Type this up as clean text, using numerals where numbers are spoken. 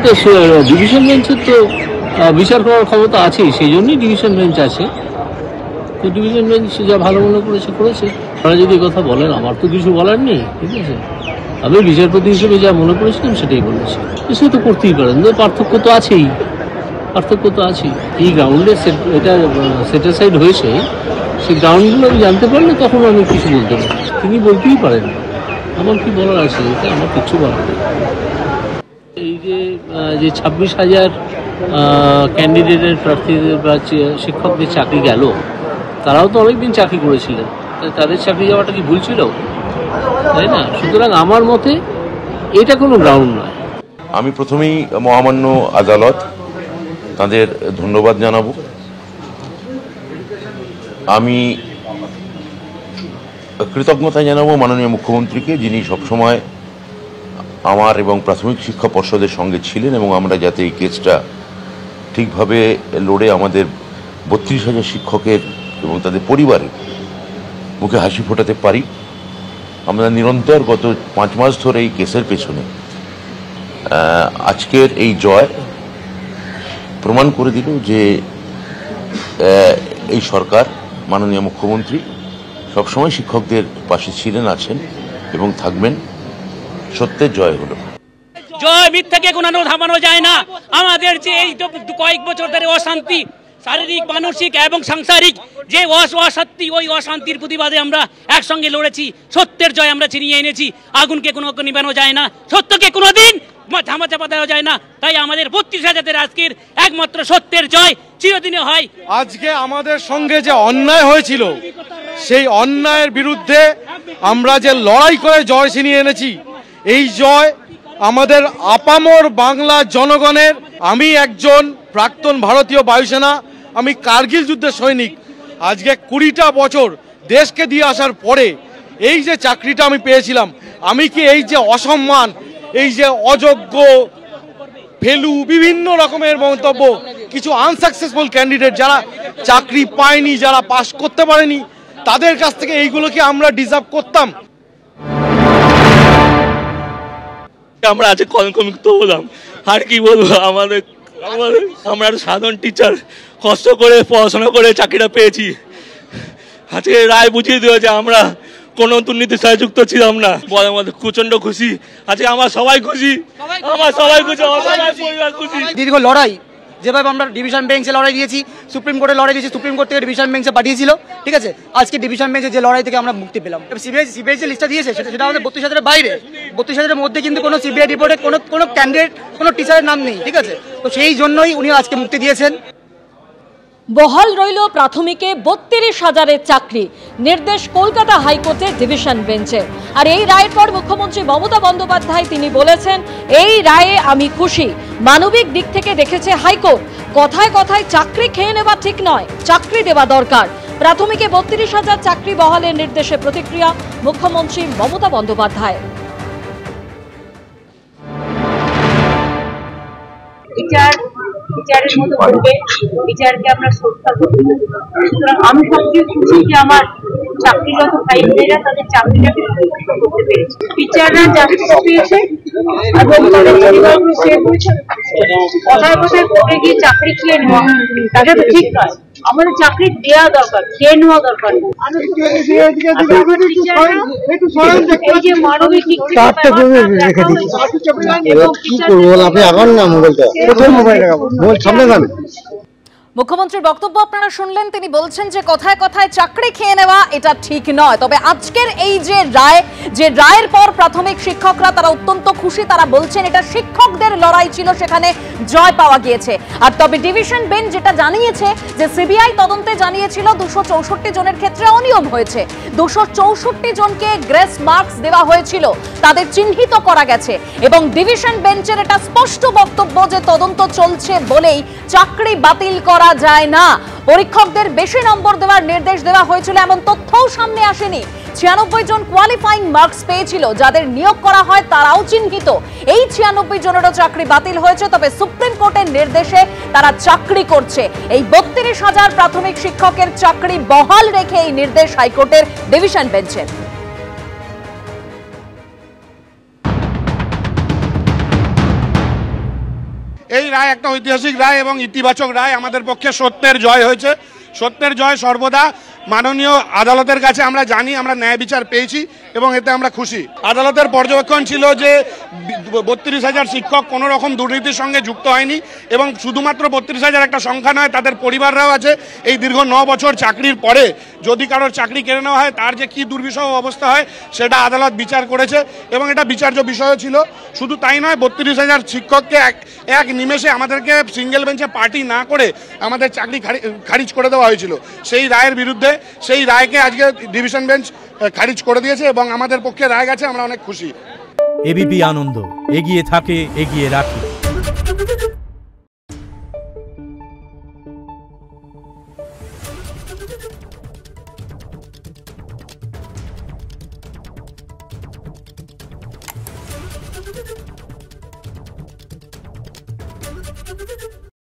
তো ডিভিশন বেঞ্চের তো বিচার করার ক্ষমতা আছেই, সেই জন্যই ডিভিশন বেঞ্চ আছে। তো ডিভিশন বেঞ্চ যা ভালো মনে করেছে করেছে। তারা যদি কথা বলেন, আমার তো কিছু বলার নেই, ঠিক আছে। আমি বিচারপতি হিসেবে যা মনে করেছিলাম সেটাই বলেছি। সে তো করতেই পারেন, পার্থক্য তো আছেই, পার্থক্য তো আছেই। এই গ্রাউন্ডে এটা সেটিসফাইড হয়েছে, সেই গ্রাউন্ডগুলো আমি জানতে পারলে তখন আমি কিছু বলতে পারি। তিনি বলতেই পারেন, আমার কি বলার আছে, এটা আমার কিচ্ছু বলার নেই। এই যে 26,000 ক্যান্ডিডেটের প্রার্থীদের বা শিক্ষকদের চাকরি গেল, তারাও তো অনেকদিন চাকরি করেছিলেন, তাদের চাকরি যাওয়াটা কি ভুল ছিল? তাই না? সুতরাং আমার মতে এটা কোনো গ্রাউন্ড নয়। আমি প্রথমেই মহামান্য আদালত তাদের ধন্যবাদ জানাবো। আমি কৃতজ্ঞতা জানাবো মাননীয় মুখ্যমন্ত্রীকে, যিনি সবসময় আমার এবং প্রাথমিক শিক্ষা পর্ষদের সঙ্গে ছিলেন, এবং আমরা যাতে এই কেসটা ঠিকভাবে লড়ে আমাদের 32,000 শিক্ষকের এবং তাদের পরিবারের মুখে হাসি ফোটাতে পারি। আমরা নিরন্তর গত 5 মাস ধরে এই কেসের পেছনে। আজকের এই জয় প্রমাণ করে দিল যে এই সরকার, মাননীয় মুখ্যমন্ত্রী সবসময় শিক্ষকদের পাশে ছিলেন, আছেন এবং থাকবেন। সত্যের জয় হলো। জয় মিথ্যাকে কোনো থামানো যায় না। আমাদের যে এই কয়েক বছর ধরে অশান্তি, শারীরিক, মানসিক এবং সাংসারিক যে অশান্তি, ওই অশান্তির প্রতিবাদে আমরা একসঙ্গে লড়েছি। সত্যের জয় আমরা ছিনিয়ে এনেছি। আগুনকে কোনো নিবানো যায় না, সত্যকে কোনোদিন ধামাচাপা দেওয়া যায় না। তাই আমাদের 32,000 আজকের একমাত্র সত্যের জয় চিরদিনে হয়। আজকে আমাদের সঙ্গে যে অন্যায় হয়েছিল, সেই অন্যায়ের বিরুদ্ধে আমরা যে লড়াই করে জয় ছিনিয়ে এনেছি, এই জয় আমাদের আপামর বাংলা জনগণের। আমি একজন প্রাক্তন ভারতীয় বায়ুসেনা, আমি কার্গিল যুদ্ধের সৈনিক। আজকে 20টা বছর দেশকে দিয়ে আসার পরে এই যে চাকরিটা আমি পেয়েছিলাম, আমি কি এই যে অসম্মান, এই যে অযোগ্য, ফেলু, বিভিন্ন রকমের মন্তব্য, কিছু আনসাকসেসফুল ক্যান্ডিডেট যারা চাকরি পায়নি, যারা পাশ করতে পারেনি, তাদের কাছ থেকে এইগুলো কি আমরা ডিজার্ভ করতাম? আমরা আজকে কলঙ্কমুক্ত হলাম। আর কি বলবো, আমরা সাধারণ টিচার, কষ্ট করে পড়াশোনা করে চাকরিটা পেয়েছি। আজকে রায় বুঝিয়ে দিল যে আমরা কোনো দুর্নীতির সাথে যুক্ত ছিলাম না। বলার মধ্যে প্রচন্ড খুশি। আজকে আমার সবাই খুশি, আমার সবাই খুশি, আমার সবাই পরিবার খুশি। দীর্ঘ লড়াই, যেভাবে আমরা ডিভিশন বেঞ্চে লড়াই দিয়েছি, সুপ্রিম কোর্টে লড়াই দিয়েছি, সুপ্রিম কোর্ট থেকে ডিভিশন বেঞ্চে পাঠিয়েছিল, ঠিক আছে। আজকে ডিভিশন বেঞ্চে যে লড়াই থেকে আমরা মুক্তি পেলাম। সিবিআই যে লিস্টটা দিয়েছে সেটা আমাদের 32,000 বাইরে। 32,000 মধ্যে কিন্তু কোনো সিবিআই রিপোর্টে কোনো ক্যান্ডিডেট, কোনো টিচারের নাম নেই, ঠিক আছে। তো সেই জন্যই উনি আজকে মুক্তি দিয়েছেন। বহাল রইল প্রাথমিকে 32,000 চাকরি, নির্দেশ কলকাতা হাইকোর্টের ডিভিশন বেঞ্চে। আর এই রায়ের পর মুখ্যমন্ত্রী মমতা বন্দ্যোপাধ্যায় তিনি বলেছেন, এই রায়ে আমি খুশি, মানবিক দিক থেকে দেখেছে হাইকোর্ট। কথায় কথায় চাকরি খেয়ে নেওয়া ঠিক নয়, চাকরি দেওয়া দরকার। প্রাথমিকে 32,000 চাকরি বহালের নির্দেশে প্রতিক্রিয়া মুখ্যমন্ত্রী মমতা বন্দ্যোপাধ্যায়। বিচারের মতো করবে, বিচারকে আমরা শ্রদ্ধা করি। সুতরাং আমি সবচেয়ে খুশি যে আমার চাকরিরত ভাই বোনেরা তাদের চাকরিটাকে সুরক্ষিত করতে পেরেছে। বিচাররা জাস্টিস পেয়েছে এবং তাদের পরিবারগুলো সেভ হয়েছে। কথায় কথায় কোর্টে গিয়ে চাকরি খেয়ে নেওয়া, তাকে তো ঠিক নয়। আমাদের চাকরি দেওয়া দরকার, খেয়ে নেওয়া দরকার। এই যে মানবিক দিক থেকে মুখ্যমন্ত্রীর বক্তব্য আপনারা শুনলেন। তিনি বলছেন যে কথায় কথায় চাকরি খেয়ে নেওয়া এটা ঠিক নয়। তবে আজকের এই যে রায়ের পর প্রাথমিক শিক্ষকরা তারা অত্যন্ত খুশি। তারা বলছেন এটা শিক্ষকদের লড়াই ছিল, সেখানে জয় পাওয়া গিয়েছে। আর তবে ডিভিশন বেঞ্চ যেটা জানিয়েছে যে সিবিআই তদন্তে জানিয়েছিল 264 জনের ক্ষেত্রে অনিয়ম হয়েছে। 264 জনকে গ্রেস মার্কস দেওয়া হয়েছিল, তাদের চিহ্নিত করা গেছে। এবং ডিভিশন বেঞ্চের এটা স্পষ্ট বক্তব্য যে তদন্ত চলছে বলেই চাকরি বাতিল করা যায় না। পরীক্ষকদের বেশি নম্বর দেওয়ার নির্দেশ দেওয়া হয়েছিল এমন তথ্যও সামনে আসেনি। 96 জন কোয়ালিফাইং মার্কস পেয়েছিল, যাদের নিয়োগ করা হয় তারাও চিহ্নিত। এই 96 জনেরও চাকরি বাতিল হয়েছে। তবে সুপ্রিম কোর্টের নির্দেশে তারা চাকরি করছে। এই 32,000 প্রাথমিক শিক্ষকের চাকরি বহাল রেখে এই নির্দেশ হাইকোর্টের ডিভিশন বেঞ্চের। এই রায় একটা ঐতিহাসিক রায় এবং ইতিবাচক রায়। আমাদের পক্ষে সত্যের জয় হয়েছে। সত্যের জয় সর্বদা মাননীয় আদালতের কাছে আমরা জানি আমরা ন্যায় বিচার পেয়েছি এবং এতে আমরা খুশি। আদালতের পর্যবেক্ষণ ছিল যে 32,000 শিক্ষক কোনো রকম দুর্নীতির সঙ্গে যুক্ত হয়নি এবং শুধুমাত্র 32,000 একটা সংখ্যা নয়, তাদের পরিবাররাও আছে। এই দীর্ঘ 9 বছর চাকরির পরে যদি কারোর চাকরি কেড়ে নেওয়া হয় তার যে কী দুর্বিষহ অবস্থা হয় সেটা আদালত বিচার করেছে এবং এটা বিচার্য বিষয় ছিল। শুধু তাই নয়, 32,000 শিক্ষককে এক নিমেষে আমাদেরকে সিঙ্গেল বেঞ্চে পার্টি না করে আমাদের চাকরি খারিজ করে দেওয়া হয়েছিল। সেই রায়ের বিরুদ্ধে সেই রায়কে আজকে ডিভিশন বেঞ্চ খারিজ করে দিয়েছে এবং আমাদের পক্ষে রায় গেছে। আমরা অনেক খুশি। এবিপি আনন্দ, এগিয়ে থাকে, এগিয়ে রাখে।